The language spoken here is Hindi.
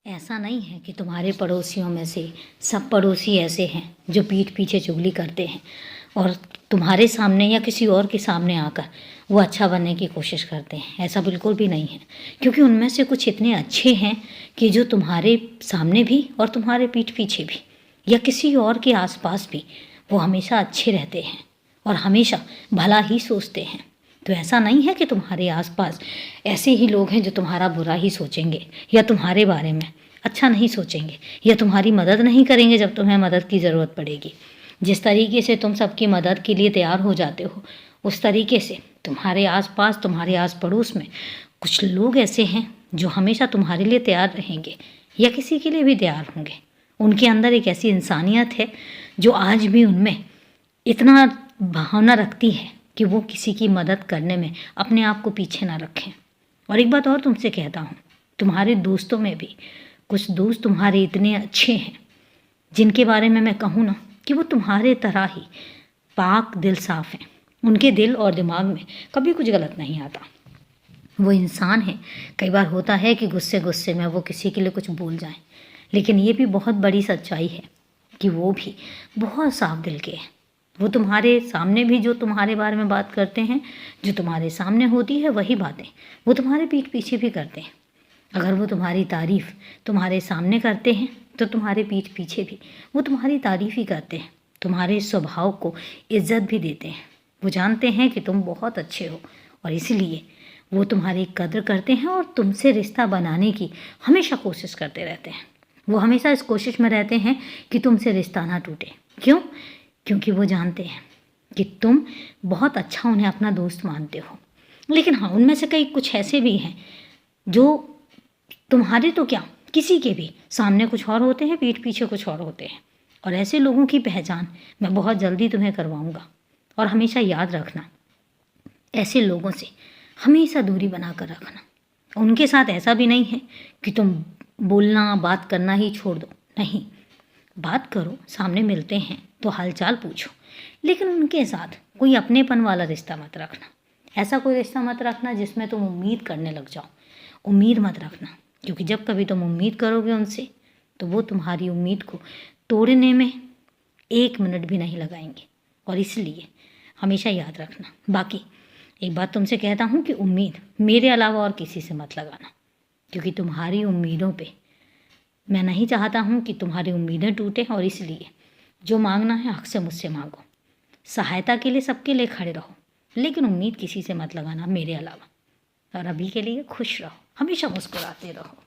ऐसा नहीं है कि तुम्हारे पड़ोसियों में से सब पड़ोसी ऐसे हैं जो पीठ पीछे चुगली करते हैं और तुम्हारे सामने या किसी और के सामने आकर वो अच्छा बनने की कोशिश करते हैं। ऐसा बिल्कुल भी नहीं है, क्योंकि उनमें से कुछ इतने अच्छे हैं कि जो तुम्हारे सामने भी और तुम्हारे पीठ पीछे भी या किसी और के आसपास भी वो हमेशा अच्छे रहते हैं और हमेशा भला ही सोचते हैं। तो ऐसा नहीं है कि तुम्हारे आसपास ऐसे ही लोग हैं जो तुम्हारा बुरा ही सोचेंगे या तुम्हारे बारे में अच्छा नहीं सोचेंगे या तुम्हारी मदद नहीं करेंगे जब तुम्हें मदद की ज़रूरत पड़ेगी। जिस तरीके से तुम सबकी मदद के लिए तैयार हो जाते हो, उस तरीके से तुम्हारे आसपास, तुम्हारे आस पड़ोस में कुछ लोग ऐसे हैं जो हमेशा तुम्हारे लिए तैयार रहेंगे या किसी के लिए भी तैयार होंगे। उनके अंदर एक ऐसी इंसानियत है जो आज भी उनमें इतना भावना रखती है कि वो किसी की मदद करने में अपने आप को पीछे ना रखें। और एक बात और तुमसे कहता हूँ, तुम्हारे दोस्तों में भी कुछ दोस्त तुम्हारे इतने अच्छे हैं जिनके बारे में मैं कहूँ ना कि वो तुम्हारे तरह ही पाक दिल साफ़ हैं। उनके दिल और दिमाग में कभी कुछ गलत नहीं आता। वो इंसान है, कई बार होता है कि गुस्से गुस्से में वो किसी के लिए कुछ बोल जाएं, लेकिन ये भी बहुत बड़ी सच्चाई है कि वो भी बहुत साफ दिल के हैं। वो तुम्हारे सामने भी जो तुम्हारे बारे में बात करते हैं, जो तुम्हारे सामने होती है वही बातें वो तुम्हारे पीठ पीछे भी करते हैं। अगर वो तुम्हारी तारीफ़ तुम्हारे सामने करते हैं तो तुम्हारे पीठ पीछे भी वो तुम्हारी तारीफ़ ही करते हैं। तुम्हारे स्वभाव को इज्जत भी देते हैं। वो जानते हैं कि तुम बहुत अच्छे हो और इसलिए वो तुम्हारी कद्र करते हैं और तुमसे रिश्ता बनाने की हमेशा कोशिश करते रहते हैं। वो हमेशा इस कोशिश में रहते हैं कि तुमसे रिश्ता ना टूटे। क्यों? क्योंकि वो जानते हैं कि तुम बहुत अच्छा उन्हें अपना दोस्त मानते हो। लेकिन हाँ, उनमें से कई कुछ ऐसे भी हैं जो तुम्हारे तो क्या, किसी के भी सामने कुछ और होते हैं, पीठ पीछे कुछ और होते हैं। और ऐसे लोगों की पहचान मैं बहुत जल्दी तुम्हें करवाऊंगा। और हमेशा याद रखना, ऐसे लोगों से हमेशा दूरी बना कर रखना। उनके साथ ऐसा भी नहीं है कि तुम बोलना बात करना ही छोड़ दो, नहीं, बात करो, सामने मिलते हैं तो हालचाल पूछो, लेकिन उनके साथ कोई अपनेपन वाला रिश्ता मत रखना। ऐसा कोई रिश्ता मत रखना जिसमें तुम उम्मीद करने लग जाओ। उम्मीद मत रखना, क्योंकि जब कभी तुम उम्मीद करोगे उनसे तो वो तुम्हारी उम्मीद को तोड़ने में 1 मिनट भी नहीं लगाएंगे। और इसलिए हमेशा याद रखना। बाकी एक बात तुमसे कहता हूँ कि उम्मीद मेरे अलावा और किसी से मत लगाना, क्योंकि तुम्हारी उम्मीदों पे मैं नहीं चाहता हूँ कि तुम्हारी उम्मीदें टूटें। और इसलिए जो मांगना है हक से मुझसे मांगो। सहायता के लिए सबके लिए खड़े रहो, लेकिन उम्मीद किसी से मत लगाना मेरे अलावा। और अभी के लिए खुश रहो, हमेशा मुस्कुराते रहो।